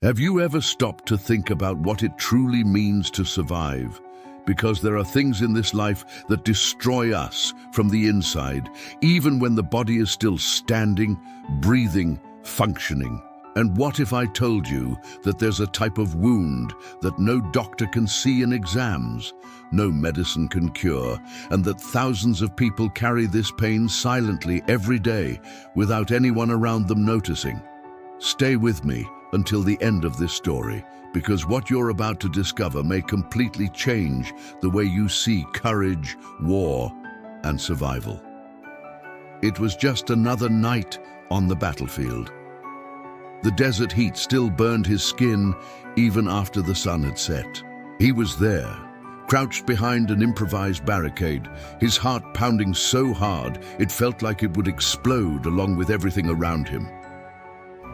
Have you ever stopped to think about what it truly means to survive? Because there are things in this life that destroy us from the inside, even when the body is still standing, breathing, functioning. And what if I told you that there's a type of wound that no doctor can see in exams, no medicine can cure, and that thousands of people carry this pain silently every day without anyone around them noticing? Stay with me until the end of this story, because what you're about to discover may completely change the way you see courage, war, and survival. It was just another night on the battlefield. The desert heat still burned his skin even after the sun had set. He was there, crouched behind an improvised barricade, his heart pounding so hard it felt like it would explode along with everything around him.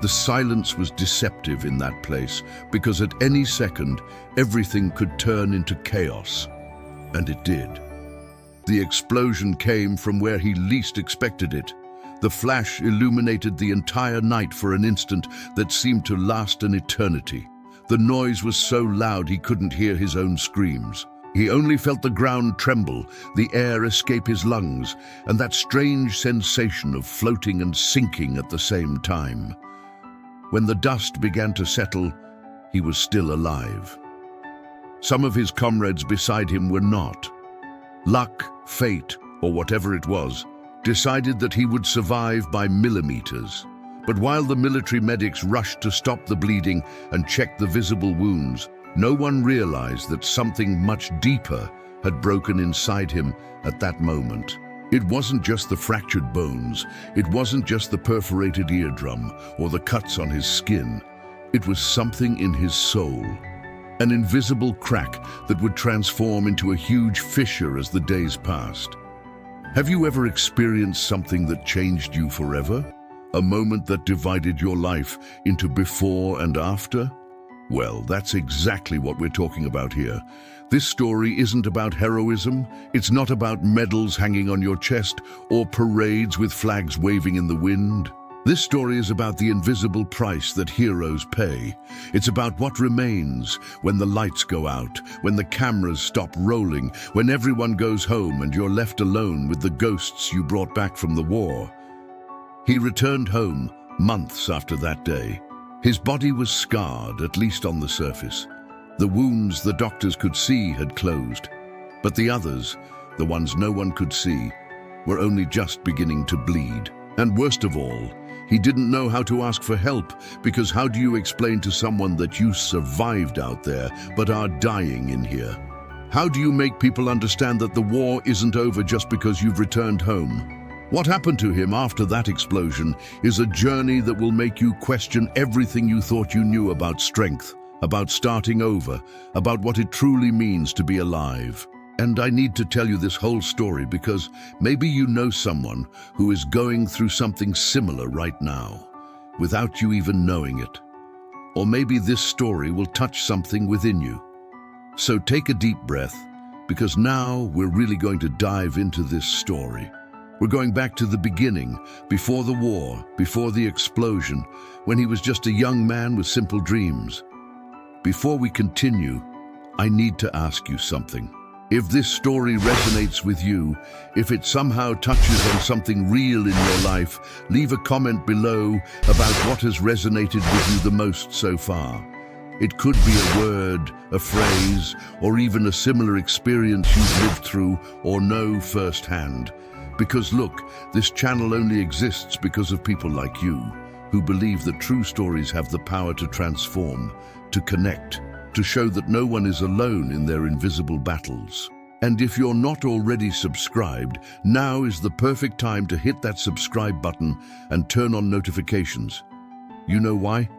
The silence was deceptive in that place, because at any second, everything could turn into chaos. And it did. The explosion came from where he least expected it. The flash illuminated the entire night for an instant that seemed to last an eternity. The noise was so loud he couldn't hear his own screams. He only felt the ground tremble, the air escape his lungs, and that strange sensation of floating and sinking at the same time. When the dust began to settle, he was still alive. Some of his comrades beside him were not. Luck, fate, or whatever it was, decided that he would survive by millimeters. But while the military medics rushed to stop the bleeding and check the visible wounds, no one realized that something much deeper had broken inside him at that moment. It wasn't just the fractured bones, it wasn't just the perforated eardrum or the cuts on his skin. It was something in his soul, an invisible crack that would transform into a huge fissure as the days passed. Have you ever experienced something that changed you forever? A moment that divided your life into before and after? Well, that's exactly what we're talking about here. This story isn't about heroism, it's not about medals hanging on your chest or parades with flags waving in the wind. This story is about the invisible price that heroes pay. It's about what remains when the lights go out, when the cameras stop rolling, when everyone goes home and you're left alone with the ghosts you brought back from the war. He returned home months after that day. His body was scarred, at least on the surface. The wounds the doctors could see had closed, but the others, the ones no one could see, were only just beginning to bleed. And worst of all, he didn't know how to ask for help, because how do you explain to someone that you survived out there but are dying in here? How do you make people understand that the war isn't over just because you've returned home? What happened to him after that explosion is a journey that will make you question everything you thought you knew about strength, about starting over, about what it truly means to be alive. And I need to tell you this whole story because maybe you know someone who is going through something similar right now, without you even knowing it. Or maybe this story will touch something within you. So take a deep breath, because now we're really going to dive into this story. We're going back to the beginning, before the war, before the explosion, when he was just a young man with simple dreams. Before we continue, I need to ask you something. If this story resonates with you, if it somehow touches on something real in your life, leave a comment below about what has resonated with you the most so far. It could be a word, a phrase, or even a similar experience you've lived through or know firsthand. Because look, this channel only exists because of people like you, who believe that true stories have the power to transform, to connect, to show that no one is alone in their invisible battles. And if you're not already subscribed, now is the perfect time to hit that subscribe button and turn on notifications. You know why?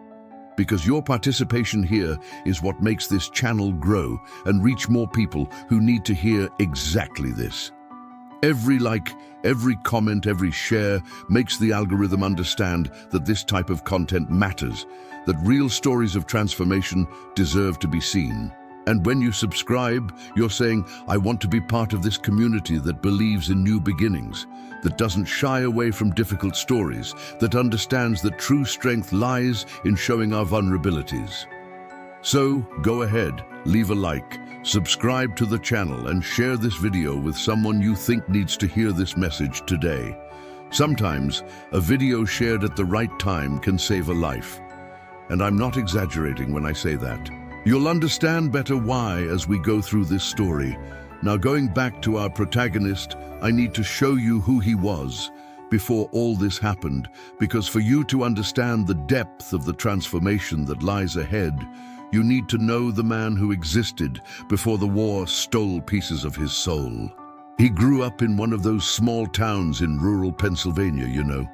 Because your participation here is what makes this channel grow and reach more people who need to hear exactly this. Every like, every comment, every share makes the algorithm understand that this type of content matters, that real stories of transformation deserve to be seen. And when you subscribe, you're saying, I want to be part of this community that believes in new beginnings, that doesn't shy away from difficult stories, that understands that true strength lies in showing our vulnerabilities. So, go ahead, leave a like, subscribe to the channel, and share this video with someone you think needs to hear this message today. Sometimes, a video shared at the right time can save a life. And I'm not exaggerating when I say that. You'll understand better why as we go through this story. Now, going back to our protagonist, I need to show you who he was before all this happened, because for you to understand the depth of the transformation that lies ahead, you need to know the man who existed before the war stole pieces of his soul. He grew up in one of those small towns in rural Pennsylvania, you know,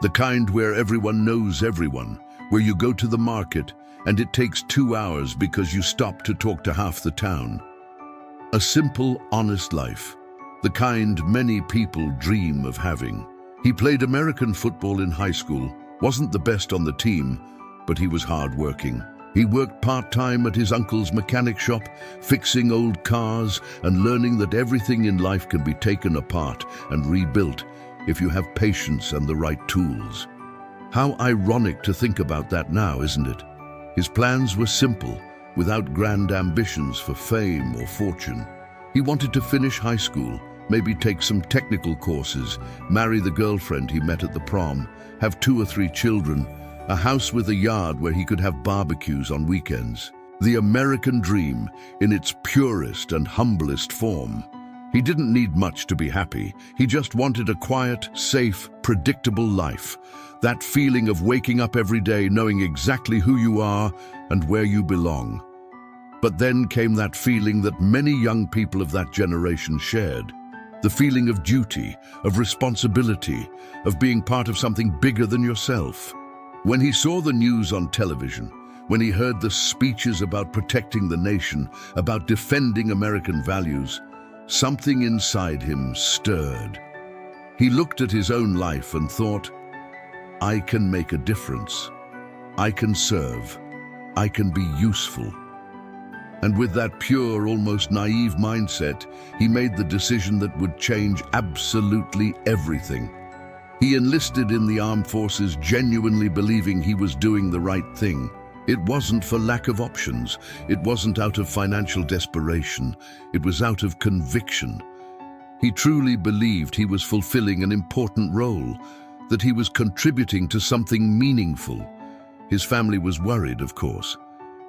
the kind where everyone knows everyone, where you go to the market and it takes 2 hours because you stop to talk to half the town. A simple, honest life, the kind many people dream of having. He played American football in high school, wasn't the best on the team, but he was hardworking. He worked part-time at his uncle's mechanic shop, fixing old cars and learning that everything in life can be taken apart and rebuilt if you have patience and the right tools. How ironic to think about that now, isn't it? His plans were simple, without grand ambitions for fame or fortune. He wanted to finish high school, maybe take some technical courses, marry the girlfriend he met at the prom, have 2 or 3 children, a house with a yard where he could have barbecues on weekends. The American dream in its purest and humblest form. He didn't need much to be happy. He just wanted a quiet, safe, predictable life. That feeling of waking up every day knowing exactly who you are and where you belong. But then came that feeling that many young people of that generation shared. The feeling of duty, of responsibility, of being part of something bigger than yourself. When he saw the news on television, when he heard the speeches about protecting the nation, about defending American values, something inside him stirred. He looked at his own life and thought, I can make a difference. I can serve. I can be useful. And with that pure, almost naive mindset, he made the decision that would change absolutely everything. He enlisted in the armed forces genuinely believing he was doing the right thing. It wasn't for lack of options. It wasn't out of financial desperation. It was out of conviction. He truly believed he was fulfilling an important role, that he was contributing to something meaningful. His family was worried, of course.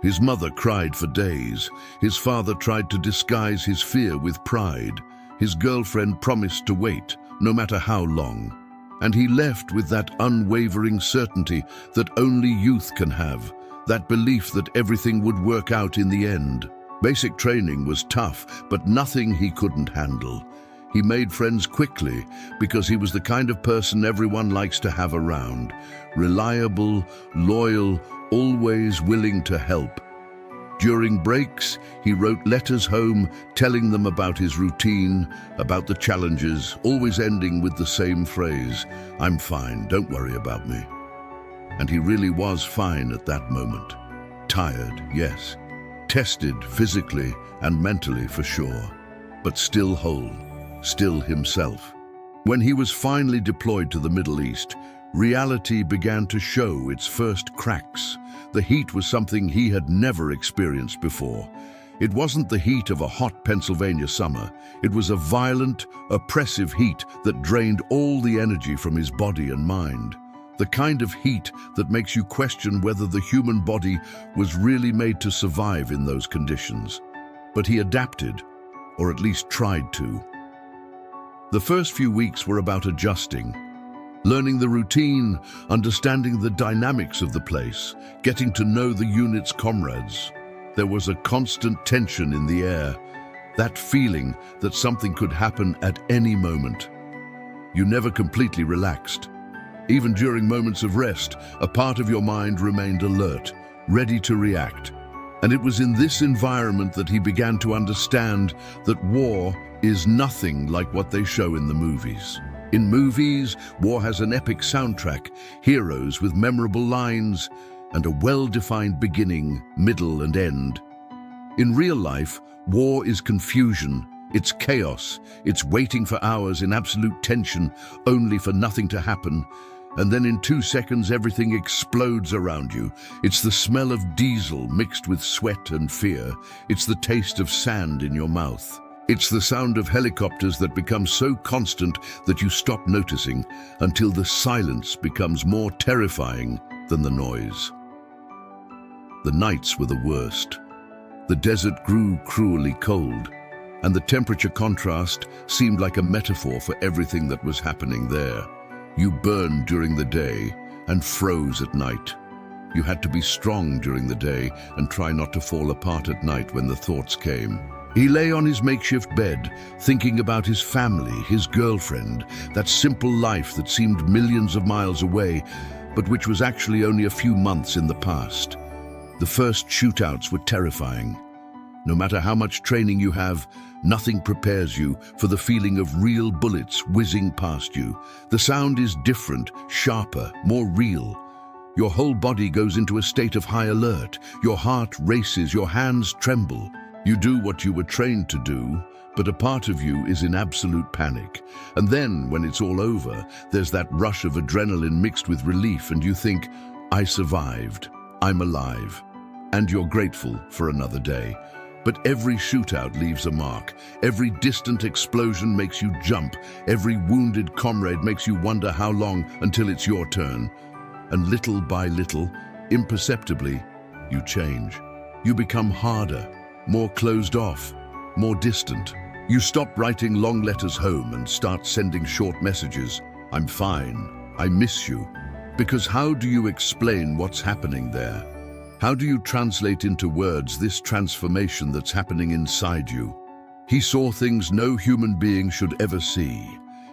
His mother cried for days. His father tried to disguise his fear with pride. His girlfriend promised to wait, no matter how long. And he left with that unwavering certainty that only youth can have, that belief that everything would work out in the end. Basic training was tough, but nothing he couldn't handle. He made friends quickly because he was the kind of person everyone likes to have around. Reliable, loyal, always willing to help. During breaks, he wrote letters home, telling them about his routine, about the challenges, always ending with the same phrase, I'm fine, don't worry about me. And he really was fine at that moment. Tired, yes. Tested physically and mentally for sure, but still whole, still himself. When he was finally deployed to the Middle East, reality began to show its first cracks. The heat was something he had never experienced before. It wasn't the heat of a hot Pennsylvania summer. It was a violent, oppressive heat that drained all the energy from his body and mind. The kind of heat that makes you question whether the human body was really made to survive in those conditions. But he adapted, or at least tried to. The first few weeks were about adjusting, learning the routine, understanding the dynamics of the place, getting to know the unit's comrades. There was a constant tension in the air, that feeling that something could happen at any moment. You never completely relaxed. Even during moments of rest, a part of your mind remained alert, ready to react. And it was in this environment that he began to understand that war is nothing like what they show in the movies. In movies, war has an epic soundtrack, heroes with memorable lines, and a well-defined beginning, middle, and end. In real life, war is confusion, it's chaos, it's waiting for hours in absolute tension, only for nothing to happen. And then in 2 seconds, everything explodes around you. It's the smell of diesel mixed with sweat and fear. It's the taste of sand in your mouth. It's the sound of helicopters that becomes so constant that you stop noticing until the silence becomes more terrifying than the noise. The nights were the worst. The desert grew cruelly cold, and the temperature contrast seemed like a metaphor for everything that was happening there. You burned during the day and froze at night. You had to be strong during the day and try not to fall apart at night when the thoughts came. He lay on his makeshift bed, thinking about his family, his girlfriend, that simple life that seemed millions of miles away, but which was actually only a few months in the past. The first shootouts were terrifying. No matter how much training you have, nothing prepares you for the feeling of real bullets whizzing past you. The sound is different, sharper, more real. Your whole body goes into a state of high alert. Your heart races, your hands tremble. You do what you were trained to do, but a part of you is in absolute panic. And then, when it's all over, there's that rush of adrenaline mixed with relief, and you think, I survived, I'm alive. And you're grateful for another day. But every shootout leaves a mark. Every distant explosion makes you jump. Every wounded comrade makes you wonder how long until it's your turn. And little by little, imperceptibly, you change. You become harder, more closed off, more distant. You stop writing long letters home and start sending short messages. I'm fine, I miss you. Because how do you explain what's happening there? How do you translate into words this transformation that's happening inside you? He saw things no human being should ever see.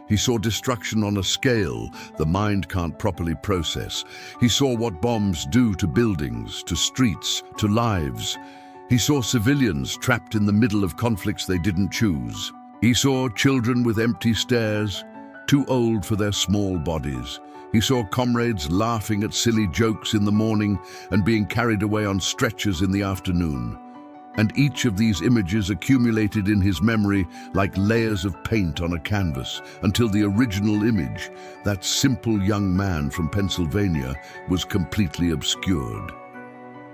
He saw destruction on a scale the mind can't properly process. He saw what bombs do to buildings, to streets, to lives. He saw civilians trapped in the middle of conflicts they didn't choose. He saw children with empty stares, too old for their small bodies. He saw comrades laughing at silly jokes in the morning and being carried away on stretchers in the afternoon. And each of these images accumulated in his memory like layers of paint on a canvas, until the original image, that simple young man from Pennsylvania, was completely obscured.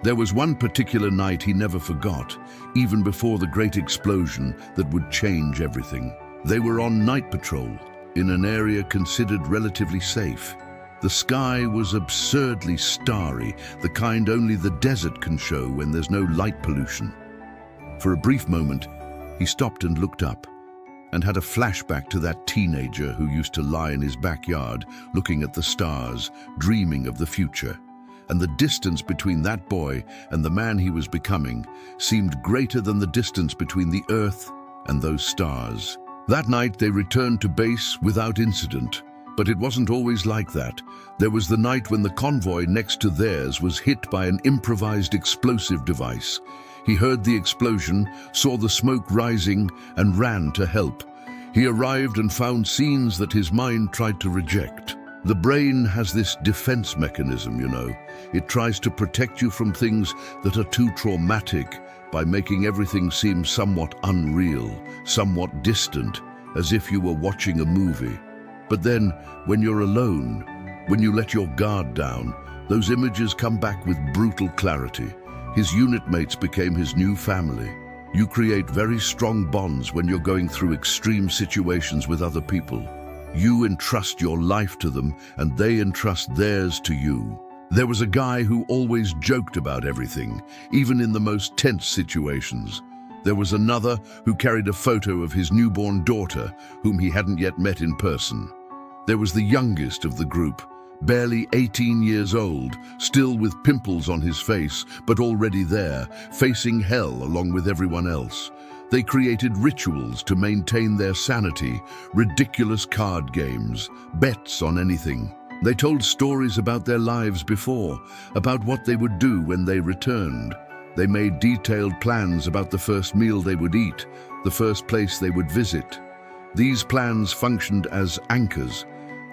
There was one particular night he never forgot, even before the great explosion that would change everything. They were on night patrol, in an area considered relatively safe. The sky was absurdly starry, the kind only the desert can show when there's no light pollution. For a brief moment, he stopped and looked up, and had a flashback to that teenager who used to lie in his backyard, looking at the stars, dreaming of the future. And the distance between that boy and the man he was becoming seemed greater than the distance between the earth and those stars. That night they returned to base without incident. But it wasn't always like that. There was the night when the convoy next to theirs was hit by an improvised explosive device. He heard the explosion, saw the smoke rising, and ran to help. He arrived and found scenes that his mind tried to reject. The brain has this defense mechanism, you know. It tries to protect you from things that are too traumatic by making everything seem somewhat unreal, somewhat distant, as if you were watching a movie. But then, when you're alone, when you let your guard down, those images come back with brutal clarity. His unit mates became his new family. You create very strong bonds when you're going through extreme situations with other people. You entrust your life to them, and they entrust theirs to you. There was a guy who always joked about everything, even in the most tense situations. There was another who carried a photo of his newborn daughter, whom he hadn't yet met in person. There was the youngest of the group, barely 18 years old, still with pimples on his face, but already there, facing hell along with everyone else. They created rituals to maintain their sanity, ridiculous card games, bets on anything. They told stories about their lives before, about what they would do when they returned. They made detailed plans about the first meal they would eat, the first place they would visit. These plans functioned as anchors,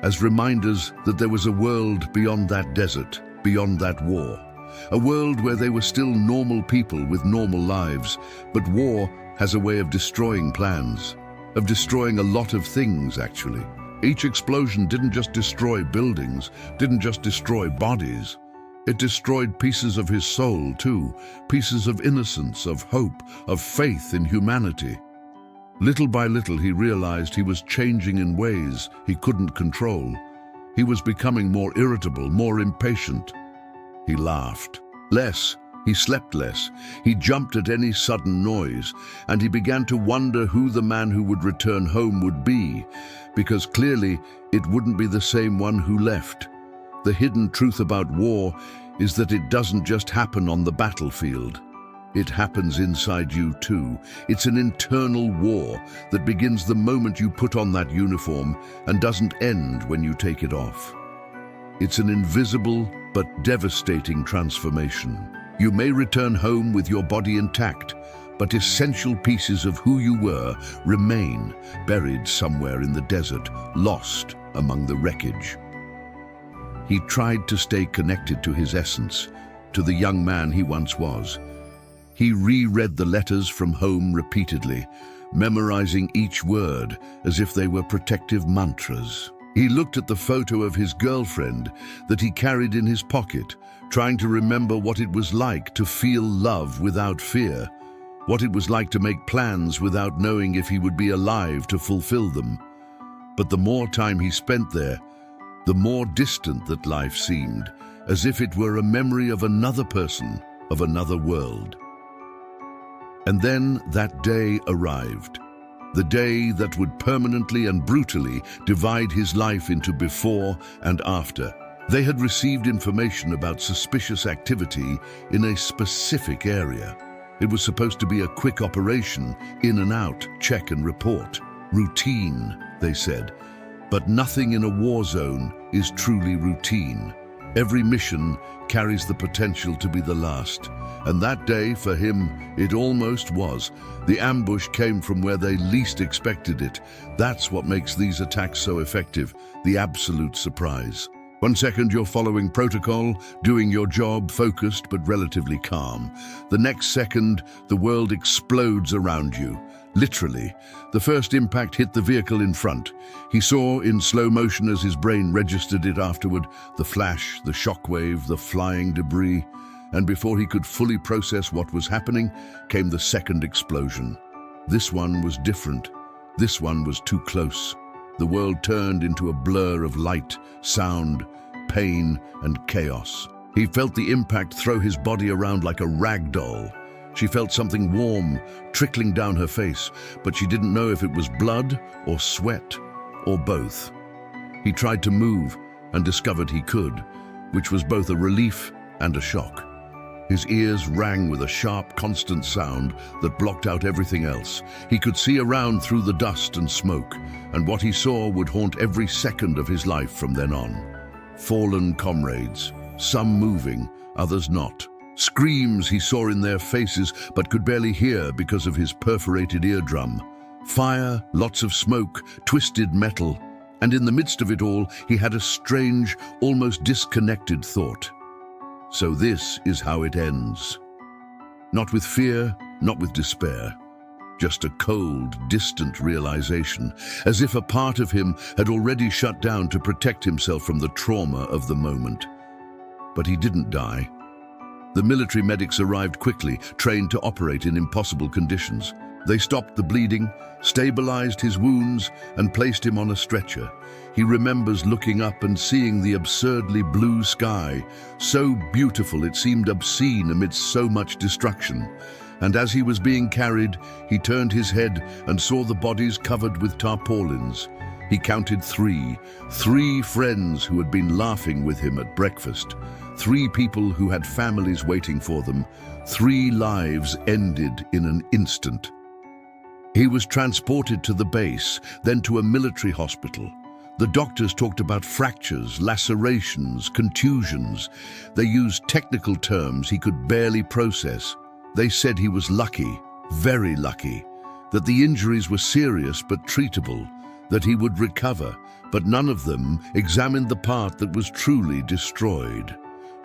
as reminders that there was a world beyond that desert, beyond that war. a world where they were still normal people with normal lives. But war has a way of destroying plans, of destroying a lot of things, actually. Each explosion didn't just destroy buildings, didn't just destroy bodies. It destroyed pieces of his soul, too, pieces of innocence, of hope, of faith in humanity. Little by little, he realized he was changing in ways he couldn't control. He was becoming more irritable, more impatient. He laughed less, he slept less, he jumped at any sudden noise, and he began to wonder who the man who would return home would be, because clearly it wouldn't be the same one who left. The hidden truth about war is that it doesn't just happen on the battlefield. It happens inside you too. It's an internal war that begins the moment you put on that uniform and doesn't end when you take it off. It's an invisible but devastating transformation. You may return home with your body intact, but essential pieces of who you were remain buried somewhere in the desert, lost among the wreckage. He tried to stay connected to his essence, to the young man he once was. He reread the letters from home repeatedly, memorizing each word as if they were protective mantras. He looked at the photo of his girlfriend that he carried in his pocket, trying to remember what it was like to feel love without fear, what it was like to make plans without knowing if he would be alive to fulfill them. But the more time he spent there, the more distant that life seemed, as if it were a memory of another person, of another world. And then that day arrived, the day that would permanently and brutally divide his life into before and after. They had received information about suspicious activity in a specific area. It was supposed to be a quick operation, in and out, check and report. Routine, they said. But nothing in a war zone is truly routine. Every mission carries the potential to be the last. And that day, for him, it almost was. The ambush came from where they least expected it. That's what makes these attacks so effective, the absolute surprise. 1 second you're following protocol, doing your job, focused but relatively calm. The next second, the world explodes around you. Literally. The first impact hit the vehicle in front. He saw in slow motion as his brain registered it afterward, the flash, the shockwave, the flying debris. And before he could fully process what was happening, came the second explosion. This one was different. This one was too close. The world turned into a blur of light, sound, pain, and chaos. He felt the impact throw his body around like a rag doll. She felt something warm trickling down her face, but she didn't know if it was blood or sweat or both. He tried to move and discovered he could, which was both a relief and a shock. His ears rang with a sharp, constant sound that blocked out everything else. He could see around through the dust and smoke, and what he saw would haunt every second of his life from then on. Fallen comrades, some moving, others not. Screams he saw in their faces but could barely hear because of his perforated eardrum. Fire, lots of smoke, twisted metal, and in the midst of it all, he had a strange, almost disconnected thought. So this is how it ends. Not with fear, not with despair. Just a cold, distant realization, as if a part of him had already shut down to protect himself from the trauma of the moment. But he didn't die. The military medics arrived quickly, trained to operate in impossible conditions. They stopped the bleeding, stabilized his wounds, and placed him on a stretcher. He remembers looking up and seeing the absurdly blue sky, so beautiful it seemed obscene amidst so much destruction. And as he was being carried, he turned his head and saw the bodies covered with tarpaulins. He counted three friends who had been laughing with him at breakfast, 3 people who had families waiting for them, 3 lives ended in an instant. He was transported to the base, then to a military hospital. The doctors talked about fractures, lacerations, contusions. They used technical terms he could barely process. They said he was lucky, very lucky, that the injuries were serious but treatable, that he would recover, but none of them examined the part that was truly destroyed.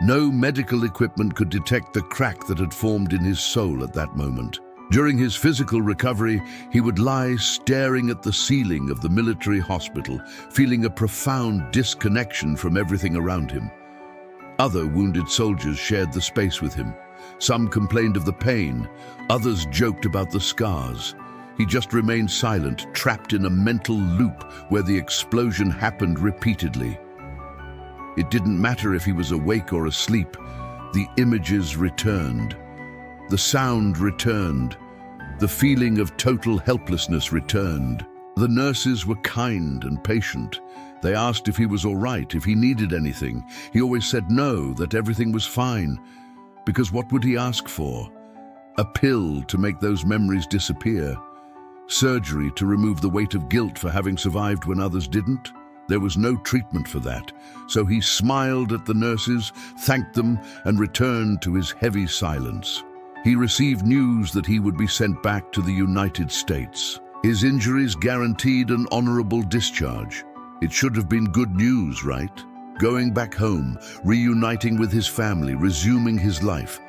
No medical equipment could detect the crack that had formed in his soul at that moment. During his physical recovery, he would lie staring at the ceiling of the military hospital, feeling a profound disconnection from everything around him. Other wounded soldiers shared the space with him. Some complained of the pain, others joked about the scars. He just remained silent, trapped in a mental loop where the explosion happened repeatedly. It didn't matter if he was awake or asleep. The images returned. The sound returned. The feeling of total helplessness returned. The nurses were kind and patient. They asked if he was all right, if he needed anything. He always said no, that everything was fine. Because what would he ask for? A pill to make those memories disappear? Surgery to remove the weight of guilt for having survived when others didn't? There was no treatment for that, so he smiled at the nurses, thanked them, and returned to his heavy silence. He received news that he would be sent back to the United States. His injuries guaranteed an honorable discharge. It should have been good news, right? Going back home, reuniting with his family, resuming his life.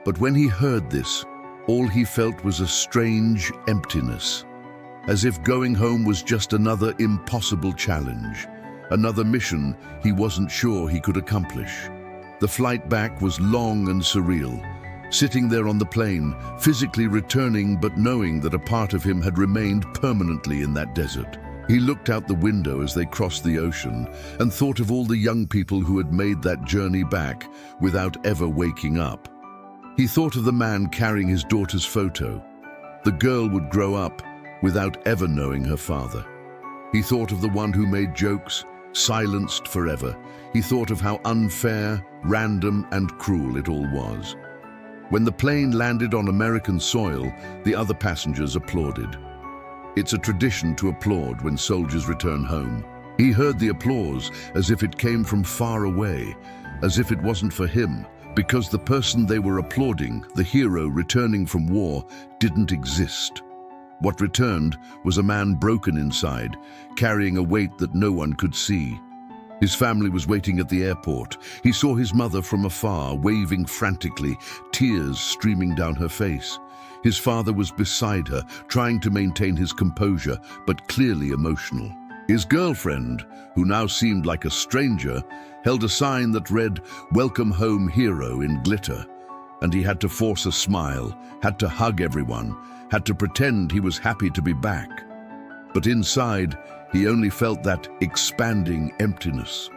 But when he heard this, all he felt was a strange emptiness. As if going home was just another impossible challenge, another mission he wasn't sure he could accomplish. The flight back was long and surreal. Sitting there on the plane, physically returning but knowing that a part of him had remained permanently in that desert. He looked out the window as they crossed the ocean and thought of all the young people who had made that journey back without ever waking up. He thought of the man carrying his daughter's photo. The girl would grow up without ever knowing her father. He thought of the one who made jokes, silenced forever. He thought of how unfair, random, and cruel it all was. When the plane landed on American soil, the other passengers applauded. It's a tradition to applaud when soldiers return home. He heard the applause as if it came from far away, as if it wasn't for him, because the person they were applauding, the hero returning from war, didn't exist. What returned was a man broken inside, carrying a weight that no one could see. His family was waiting at the airport. He saw his mother from afar, waving frantically, tears streaming down her face. His father was beside her, trying to maintain his composure, but clearly emotional. His girlfriend, who now seemed like a stranger, held a sign that read, "Welcome home, hero," in glitter. And he had to force a smile, had to hug everyone, had to pretend he was happy to be back. But inside, he only felt that expanding emptiness.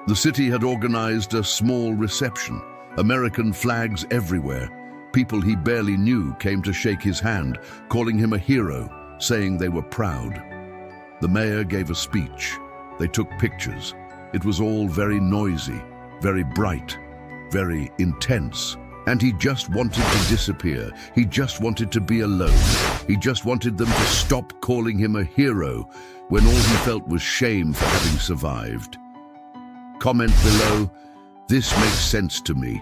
The city had organized a small reception, American flags everywhere. People he barely knew came to shake his hand, calling him a hero, saying they were proud. The mayor gave a speech. They took pictures. It was all very noisy, very bright, very intense. And he just wanted to disappear. He just wanted to be alone. He just wanted them to stop calling him a hero when all he felt was shame for having survived. Comment below, "This makes sense to me,"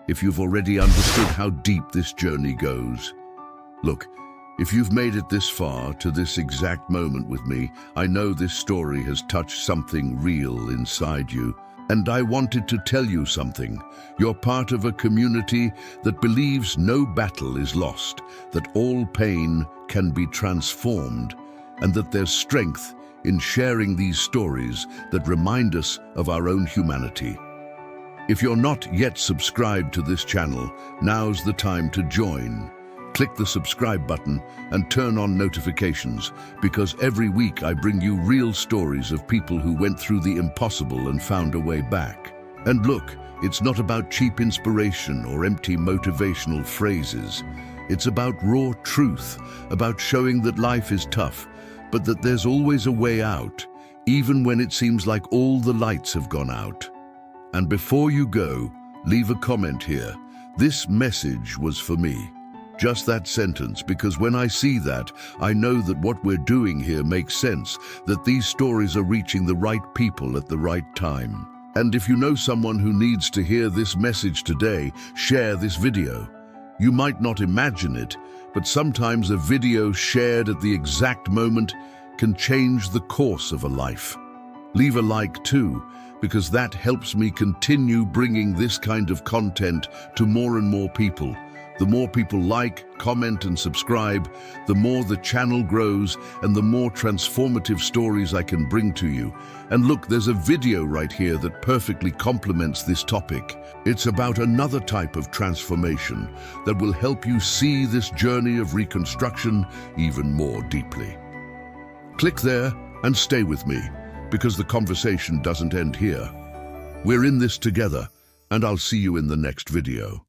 if you've already understood how deep this journey goes. Look, if you've made it this far to this exact moment with me, I know this story has touched something real inside you. And I wanted to tell you something. You're part of a community that believes no battle is lost, that all pain can be transformed, and that there's strength in sharing these stories that remind us of our own humanity. If you're not yet subscribed to this channel, now's the time to join. Click the subscribe button and turn on notifications, because every week I bring you real stories of people who went through the impossible and found a way back. And look, it's not about cheap inspiration or empty motivational phrases. It's about raw truth, about showing that life is tough, but that there's always a way out, even when it seems like all the lights have gone out. And before you go, leave a comment here. This message was for me. Just that sentence, because when I see that, I know that what we're doing here makes sense, that these stories are reaching the right people at the right time. And if you know someone who needs to hear this message today, share this video. You might not imagine it, but sometimes a video shared at the exact moment can change the course of a life. Leave a like too, because that helps me continue bringing this kind of content to more and more people. The more people like, comment and subscribe, the more the channel grows and the more transformative stories I can bring to you. And look, there's a video right here that perfectly complements this topic. It's about another type of transformation that will help you see this journey of reconstruction even more deeply. Click there and stay with me, because the conversation doesn't end here. We're in this together, and I'll see you in the next video.